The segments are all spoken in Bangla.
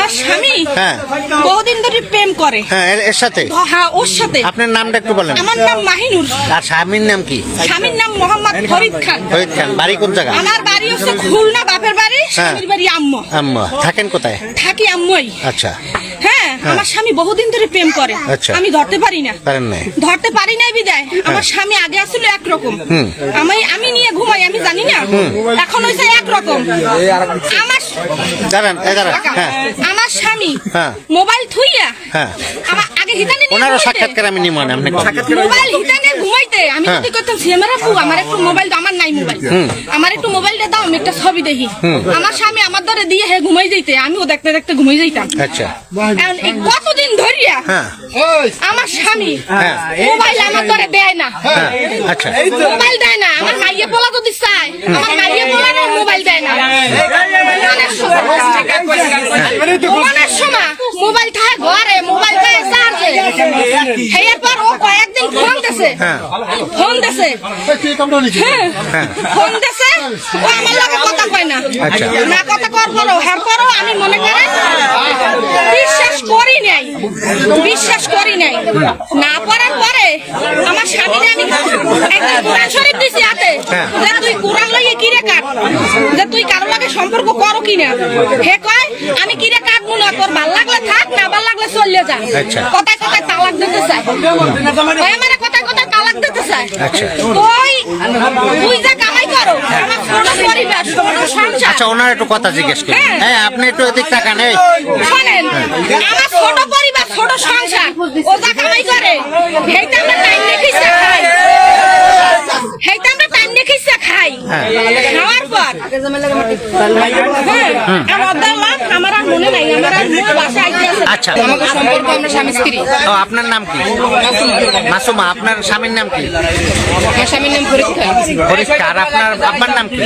আমার স্বামী হ্যাঁ। বহুদিন ধরে প্রেম করে। হ্যাঁ, এর সাথে? হ্যাঁ, ওর সাথে। আপনার নামটা একটু বলেন। আমার নাম মাহিনুর। আর স্বামীর নাম কি? স্বামীর নাম মোহাম্মদ ফরিদ খান। ফরিদ খান। বাড়ি কোন জায়গা? আমার বাড়ি হচ্ছে খুলনা, বাপের বাড়ি। স্বামীর বাড়ি আম্মা। আম্মা। থাকেন কোথায়? থাকি আম্মাই। আচ্ছা। হ্যাঁ, আমার স্বামী বহুদিন ধরে প্রেম করে। আচ্ছা। আমি ধরতে পারি না। পারেন না? ধরতে পারি নাই বিদায়। আমার স্বামী আগে আসলে একরকম, আমি নিয়ে ঘুমাই, আমি জানি না। এখন হয়েছে একরকম। আমার দাঁড়ান, হ্যাঁ। আমার স্বামী হ্যাঁ। মোবাইল থুইয়া হ্যাঁ। আমার আগে হিতানে নিয়ে ওনারও ঘুমাইতে। সাক্ষাৎকার আমি নিব না, আপনি মোবাইল হিতানে ঘুমাইতে আমি হ্যাঁ। যদি করতাম সিএমআর আপু আমার একটু মোবাইল দাও, আমার নাই মোবাইল, আমার একটু মোবাইলটা দাও, আমি একটা ছবি দেখি। আমার স্বামী আমার ধরে দিয়ে হে ঘুমাই যাইতে, আমিও দেখতে দেখতে ঘুমাই যাইতাম। আচ্ছা। এখন এই কতদিন ধরিয়া হ্যাঁ। আমার স্বামী হ্যাঁ। মোবাইল আমার ধরে দেয় না। হ্যাঁ। আচ্ছা। মোবাইল দেয় না। আমার মাইয়ে পোলা যদি চায়, আমার মাইয়ে পোলা মোবাইল দেয় না। ঘুমানোর সময় মোবাইল থাকে ঘরে, মোবাইল থাকে চার্জে। এরপর ও কয়েকদিন ফোন দিছে, ফোন দিছে, ফোন দিছে, ও আমার লগে কথা কয় না। আচ্ছা। না কথা কর করো, হ্যাঁ করো, আমি মনে করি বিশ্বাস করি নাই, বিশ্বাস করি নাই। না করার পরে আমার স্বামীরে আমি একটা কোরআন শরীফ দিছি হাতে, যে তুই কোরআন লইয়ে কিরে কাট, যে তুই কারো লাগে সম্পর্ক করো কিনা। হে কয় আমি কিরে কাটবো না, তোর ভাল লাগলে থাক, না ভাল লাগলে চলে যা। আচ্ছা। কথায় কথায় তালাক দিতে চায়, আমার কথায় কথায় তালাক দিতে চায়। আচ্ছা। তুই যা কামাই করো, আমার ছোট পরিবার, ছোট সংসার। আচ্ছা, ওনার একটু কথা জিজ্ঞেস করি। হ্যাঁ, আপনি একটু এদিক তাকান। এই শোনেন, আমার ছোট পরিবার, ছোট সংসার, ও যা কামাই করে সেইটা আমরা টাইম দেখিস খাই, সেইটা আমরা টাইম দেখিস খাই। খাওয়ার পর আমার দালাম, আমার আর মনে নাই, আমার আর মনে বাসা আইতে আছে। আচ্ছা। আমাদের সম্পর্ক আমরা স্বামী স্ত্রী। ও, আপনার নাম কি? মাসুমা। আপনার স্বামীর নাম কি? আমার স্বামীর নাম ফরিদ খান। ফরিদ খান। আর আপনার আব্বার নাম কি?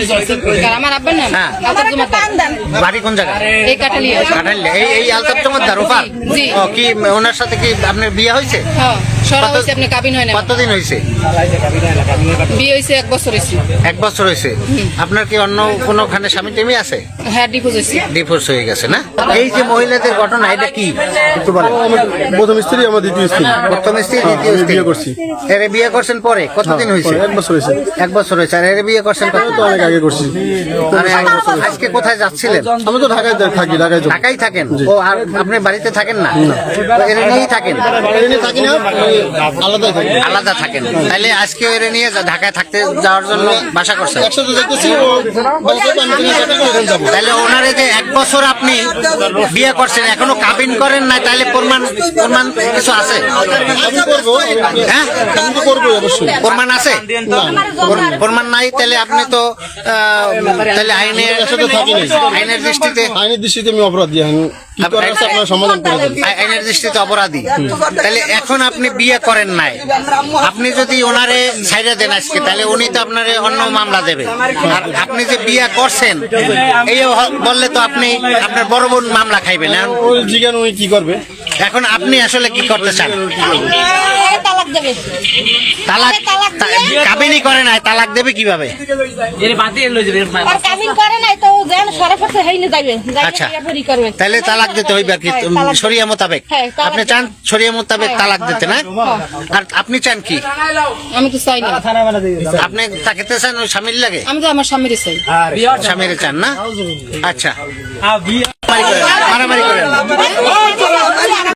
আর আমার আব্বার নাম হ্যাঁ। আলতাফ জমাদ্দার। বাড়ি কোন জায়গা? এই কাটালিয়া। কাটাইলে। এই আলতাফ জমাদ্দার ওপার? জি। ও, কি ওনার সাথে কি আপনার বিয়ে হয়েছে? হ্যাঁ, সরা হয়েছে, আপনি কাবিন হয় না। কতদিন হয়েছে? বিয়ে হয়েছে 1 বছর হয়েছে। 1 বছর হয়েছে। আপনার কি অন্য কোনোখানে স্বামী টেমি আছে? হ্যাঁ, ডিভোর্স হয়েছে। ডিভোর্স হয়ে গেছে না? এই যে মহিলাদের ঘটনা, এটা কি একটু বলেন। প্রথম স্ত্রী, আমার দ্বিতীয় স্ত্রী। প্রথম স্ত্রী, দ্বিতীয় আমি স্ত্রী। বিয়ে করছি। এরে বিয়ে করছেন পরে কতদিন হয়েছে? 1 বছর হয়েছে। 1 বছর হয়েছে। আর এরে বিয়ে করছেন কত? তো অনেক আগে করছি। মানে আজকে কোথায় যাচ্ছিলেন? আমি তো ঢাকায় থাকি, ঢাকায় যাই। ঢাকায় থাকেন? ও, আর আপনি বাড়িতে থাকেন না? তো এরে নিয়েই থাকেন? এনে থাকি না, আলাদাই থাকি। আলাদা থাকেন। তাহলে আজকে এরে নিয়ে ঢাকায় থাকতে যাওয়ার জন্য বাসা করছেন? একসাথে যাইতেছি, ও বলছে আমি কিনা সেটা করে এখানে যাবো। তাহলে ওনারে যে 1 বছর আপনি বিয়ে করছেন, এখনো কাবিন করেন নাই, তাহলে প্রমাণ কিছু আছে? আমি করবো, হ্যাঁ, আমি তো করবো অবশ্যই। প্রমাণ আছে? প্রমাণ নাই, তাহলে আপনি তো তাহলে একসাথে থাকি নাই। আইনের দৃষ্টিতে আইনের দৃষ্টিতে আমি অপরাধী। এখন কি করার আছে আপনারা সমাধান করে দেন। আইনের দৃষ্টিতে অপরাধী। তাহলে এখন আপনি বিয়ে করেন নাই, আপনি যদি ওনারে ছাইড়া দেন আজকে, তাহলে উনি তো আপনার অন্য মামলা দেবে। আর আপনি যে বিয়ে করছেন এই বললে তো আপনি আপনার বড় বোন মামলা খাইবেন না? ওই জিজ্ঞান উনি কি করবে। এখন আপনি আসলে কি করতে চান? তালাক দেবে। তালাক? কাবিনই করে নাই, তালাক দেবে কিভাবে? আর কাবিন করে নাই তো যেন সরাসরি হেইনে যাবে, আচ্ছা। বিয়ে করবে। তাহলে তালাক দিতে হইবে আর কি, তালাক শরিয়া মোতাবেক। হ্যাঁ, তালাক আপনি চান শরিয়া মোতাবেক তালাক দিতে না? আর আপনি চান কি? আমি তো চাই না। আপনি তাকে চান ওই স্বামীর লাগে? আমি তো আমার স্বামীর চাই। স্বামীর চান না? আচ্ছা। মারামারি করেন, মারামারি করেন।